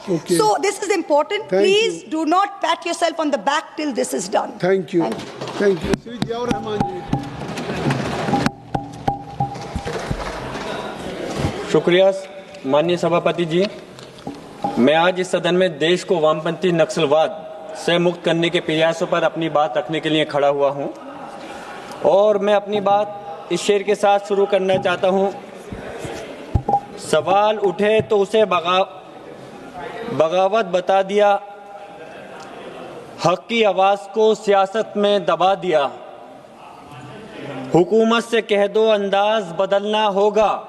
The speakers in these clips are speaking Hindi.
Okay. So this is important. Thank Please you. do not pat yourself on the back till this is done. Thank you. Thank you. Thank you. Shri Ziaur Rahman ji. शुक्रिया माननीय सभापति जी। मैं आज इस सदन में देश को वामपंथी नक्सलवाद से मुक्त करने के प्रयासों पर अपनी बात रखने के लिए खड़ा हुआ हूं और मैं अपनी बात इस शेर के साथ शुरू करना चाहता हूं। सवाल उठे तो उसे बगावत बता दिया, हक की आवाज़ को सियासत में दबा दिया। हुकूमत से कह दो अंदाज बदलना होगा,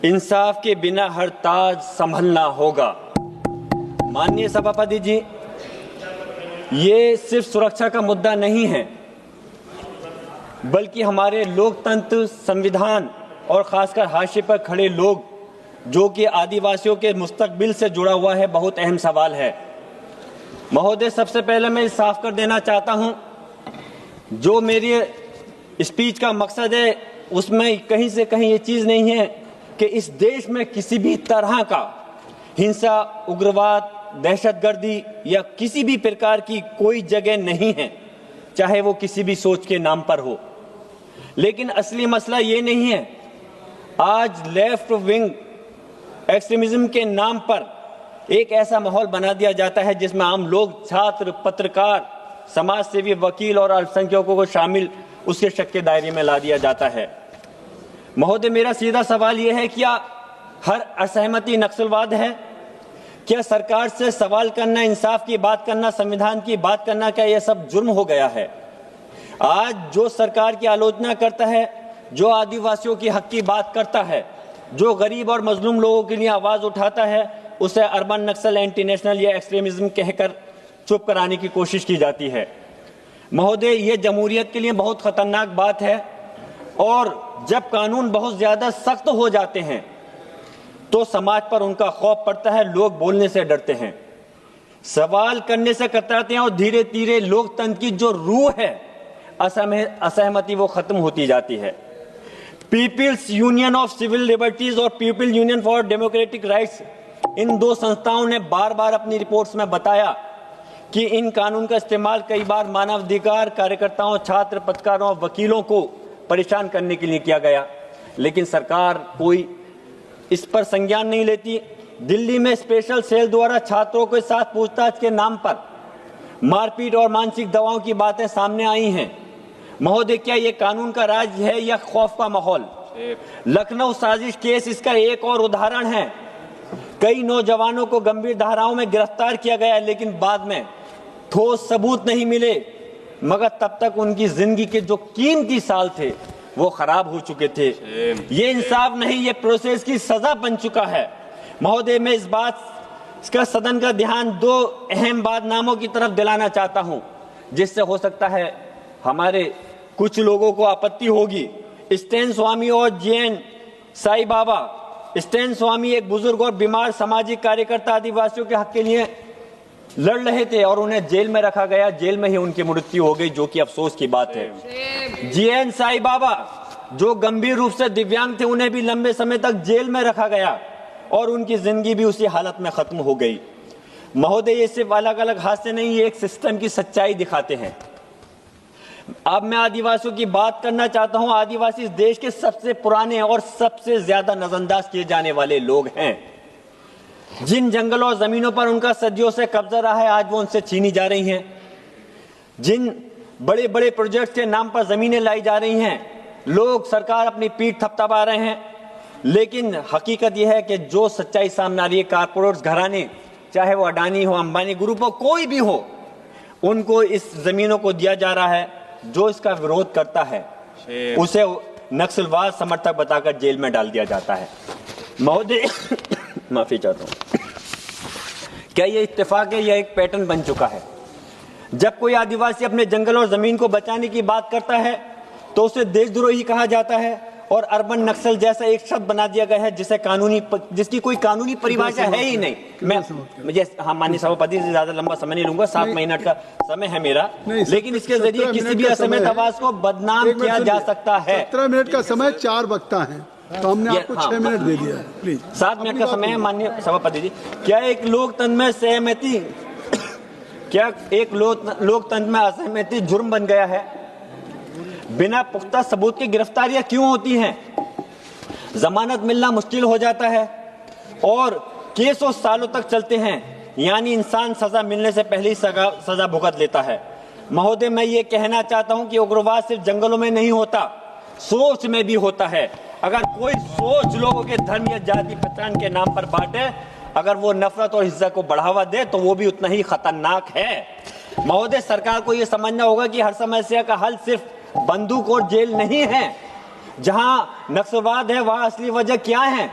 इंसाफ के बिना हर ताज संभलना होगा। माननीय सभापति जी, ये सिर्फ सुरक्षा का मुद्दा नहीं है, बल्कि हमारे लोकतंत्र, संविधान और खासकर हाशिए पर खड़े लोग जो कि आदिवासियों के मुस्तकबिल से जुड़ा हुआ है, बहुत अहम सवाल है। महोदय, सबसे पहले मैं साफ कर देना चाहता हूं, जो मेरी स्पीच का मकसद है उसमें कहीं से कहीं ये चीज़ नहीं है कि इस देश में किसी भी तरह का हिंसा, उग्रवाद, दहशतगर्दी या किसी भी प्रकार की कोई जगह नहीं है, चाहे वो किसी भी सोच के नाम पर हो। लेकिन असली मसला ये नहीं है। आज लेफ्ट विंग एक्सट्रीमिज्म के नाम पर एक ऐसा माहौल बना दिया जाता है जिसमें आम लोग, छात्र, पत्रकार, समाज सेवी, वकील और अल्पसंख्यकों को शामिल उसके शक के दायरे में ला दिया जाता है। महोदय, मेरा सीधा सवाल यह है, क्या हर असहमति नक्सलवाद है? क्या सरकार से सवाल करना, इंसाफ की बात करना, संविधान की बात करना, क्या यह सब जुर्म हो गया है? आज जो सरकार की आलोचना करता है, जो आदिवासियों की हक की बात करता है, जो गरीब और मजलूम लोगों के लिए आवाज़ उठाता है, उसे अर्बन नक्सल, एंटी नेशनल या एक्सट्रीमिज्म कहकर चुप कराने की कोशिश की जाती है। महोदय, ये जमहूरियत के लिए बहुत खतरनाक बात है और जब कानून बहुत ज़्यादा सख्त हो जाते हैं तो समाज पर उनका खौफ पड़ता है, लोग बोलने से डरते हैं, सवाल करने से कतराते हैं और धीरे धीरे लोकतंत्र की जो रूह है, असहमति, वो खत्म होती जाती है। Peoples union of civil liberties और people union for democratic rights, इन दो संस्थाओं ने बार बार अपनी रिपोर्ट्स में बताया कि इन कानून का इस्तेमाल कई बार मानवाधिकार कार्यकर्ताओं, छात्र, पत्रकारों और वकीलों को परेशान करने के लिए किया गया, लेकिन सरकार कोई इस पर संज्ञान नहीं लेती। दिल्ली में स्पेशल सेल द्वारा छात्रों के साथ पूछताछ के नाम पर मारपीट और मानसिक दबाव की बातें सामने आई हैं। महोदय, क्या ये कानून का राज है या खौफ का माहौल? लखनऊ साजिश केस इसका एक और उदाहरण है। कई नौजवानों को गंभीर धाराओं में गिरफ्तार किया गया, लेकिन बाद में ठोस सबूत नहीं मिले, मगर तब तक उनकी जिंदगी के जो कीमती साल थे वो खराब हो चुके थे। ये इंसाफ नहीं, ये प्रोसेस की सजा बन चुका है। महोदय, मैं इस बात का सदन का ध्यान दो अहम बातनामों की तरफ दिलाना चाहता हूं, जिससे हो सकता है हमारे कुछ लोगों को आपत्ति होगी। स्टैन स्वामी और JN साई बाबा। स्टैन स्वामी एक बुजुर्ग और बीमार सामाजिक कार्यकर्ता, आदिवासियों के हक के लिए लड़ रहे थे और उन्हें जेल में रखा गया, जेल में ही उनकी मृत्यु हो गई, जो कि अफसोस की बात है। JN साई बाबा जो गंभीर रूप से दिव्यांग थे, उन्हें भी लंबे समय तक जेल में रखा गया और उनकी जिंदगी भी उसी हालत में खत्म हो गई। महोदय, ये सिर्फ अलग अलग हादसे नहीं, ये एक सिस्टम की सच्चाई दिखाते हैं। अब मैं आदिवासियों की बात करना चाहता हूं। आदिवासी इस देश के सबसे पुराने और सबसे ज्यादा नजरअंदाज किए जाने वाले लोग हैं। जिन जंगलों और जमीनों पर उनका सदियों से कब्जा रहा है, आज वो उनसे छीनी जा रही हैं। जिन बड़े बड़े प्रोजेक्ट के नाम पर जमीनें लाई जा रही हैं, लोग, सरकार अपनी पीठ थपथपा रहे हैं, लेकिन हकीकत यह है कि जो सच्चाई सामने आ रही है, कारपोरेट घराने, चाहे वो अडानी हो, अंबानी ग्रुप हो, कोई भी हो, उनको इस जमीनों को दिया जा रहा है। जो इसका विरोध करता है उसे नक्सलवाद समर्थक बताकर जेल में डाल दिया जाता है। महोदय, माफी चाहता हूं। क्या यह इत्तेफाक है या एक पैटर्न बन चुका है? जब कोई आदिवासी अपने जंगल और जमीन को बचाने की बात करता है तो उसे देशद्रोही कहा जाता है और अर्बन नक्सल जैसा एक शब्द बना दिया गया है जिसकी कोई कानूनी परिभाषा है ही नहीं। मुझे माननीय सभापति से ज्यादा लंबा समय नहीं लूंगा, 7 मिनट का समय है मेरा, लेकिन इसके जरिए किसी भी असमित आवाज को बदनाम किया जा सकता है। 17 मिनट का समय, 4 वक्ता हैं। तो हमने ये- आपको हाँ। 6 मिनट दे दिया है, प्लीज। 7 मिनट का समय है माननीय सभापति जी। क्या एक लोकतंत्र में सहमति क्या एक लोकतंत्र में असहमति जुर्म बन गया है? बिना पुख्ता सबूत की गिरफ्तारियां क्यों होती हैं? जमानत मिलना मुश्किल हो जाता है और केसों सालों तक चलते हैं, यानी इंसान सजा मिलने से पहले ही सजा भुगत लेता है। महोदय, मैं ये कहना चाहता हूं कि उग्रवाद सिर्फ जंगलों में नहीं होता, सोच में भी होता है। अगर कोई सोच लोगों के धर्म या जाति पहचान के नाम पर बांटे, अगर वो नफरत और हिंसा को बढ़ावा दे, तो वो भी उतना ही खतरनाक है। महोदय, सरकार को यह समझना होगा कि हर समस्या का हल सिर्फ बंदूक और जेल नहीं है। जहां नक्सलवाद है वहां असली वजह क्या है?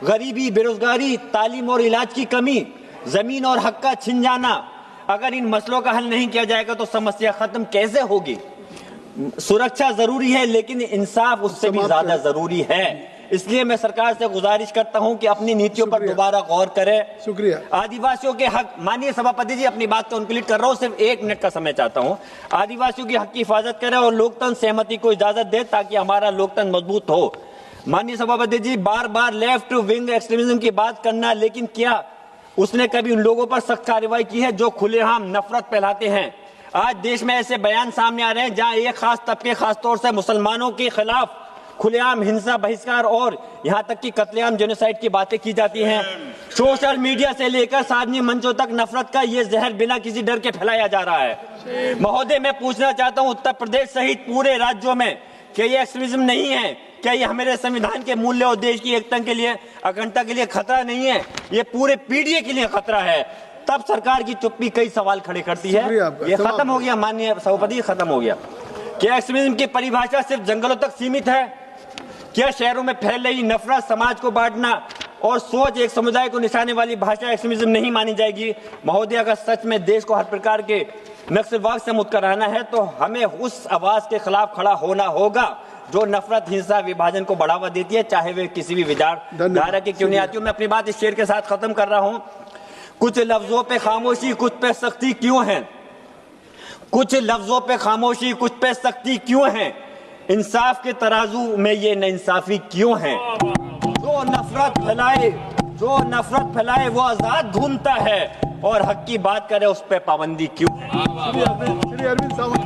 गरीबी, बेरोजगारी, तालीम और इलाज की कमी, जमीन और हक का छिन जाना। अगर इन मसलों का हल नहीं किया जाएगा तो समस्या खत्म कैसे होगी? सुरक्षा जरूरी है, लेकिन इंसाफ उससे भी ज्यादा जरूरी है। इसलिए मैं सरकार से गुजारिश करता हूं कि अपनी नीतियों पर दोबारा गौर करें। शुक्रिया। आदिवासियों के हक, माननीय सभापति जी अपनी बात को कंप्लीट कर रहा हूं, सिर्फ 1 मिनट का समय चाहता हूं। आदिवासियों की हक की हिफाजत करें और लोकतंत्र सहमति को इजाजत दे ताकि हमारा लोकतंत्र मजबूत हो। माननीय सभापति जी, बार बार लेफ्ट विंग एक्सट्रीमिज्म की बात करना, लेकिन क्या उसने कभी उन लोगों पर सख्त कार्रवाई की है जो खुलेआम नफरत फैलाते हैं? आज देश में ऐसे बयान सामने आ रहे हैं जहां एक खास तबके, खासतौर से मुसलमानों के खिलाफ खुलेआम हिंसा, बहिष्कार और यहां तक कि कत्लेआम, जेनोसाइड की बातें की जाती हैं। सोशल मीडिया से लेकर सार्वजनिक मंचों तक नफरत का ये जहर बिना किसी डर के फैलाया जा रहा है। महोदय, मैं पूछना चाहता हूं, उत्तर प्रदेश सहित पूरे राज्यों में क्या ये एक्सट्रीमिज्म नहीं है? क्या ये हमारे संविधान के मूल्य और देश की एकता के लिए, अखंडता के लिए खतरा नहीं है? ये पूरे पीढ़ी के लिए खतरा है। तब सरकार की चुप्पी कई सवाल खड़े करती है। ये खत्म हो गया माननीय सभापति, खत्म हो गया। क्या एक्सट्रीमिज्म की परिभाषा सिर्फ जंगलों तक सीमित है? क्या शहरों में फैल रही नफरत, समाज को बांटना और सोच एक समुदाय को निशाने वाली भाषा एक्सट्रीमिज्म नहीं मानी जाएगी? महोदय, अगर सच में देश को हर प्रकार के नक्सलवाद से मुक्त कराना है तो हमें उस आवाज के खिलाफ खड़ा होना होगा जो नफरत, हिंसा, विभाजन को बढ़ावा देती है, चाहे वे किसी भी विचारधारा की क्यों नहीं आती हो। मैं अपनी बात इस शेर के साथ खत्म कर रहा हूं। कुछ लफ्जों पे खामोशी, कुछ पे सख्ती क्यों है? कुछ लफ्जों पे खामोशी, कुछ पे सख्ती क्यों है? इंसाफ के तराजू में ये नाइंसाफी क्यों है? जो नफरत फैलाए वो आजाद घूमता है और हक की बात करे उस पे पाबंदी क्यों है? श्री अरविंद सावंत।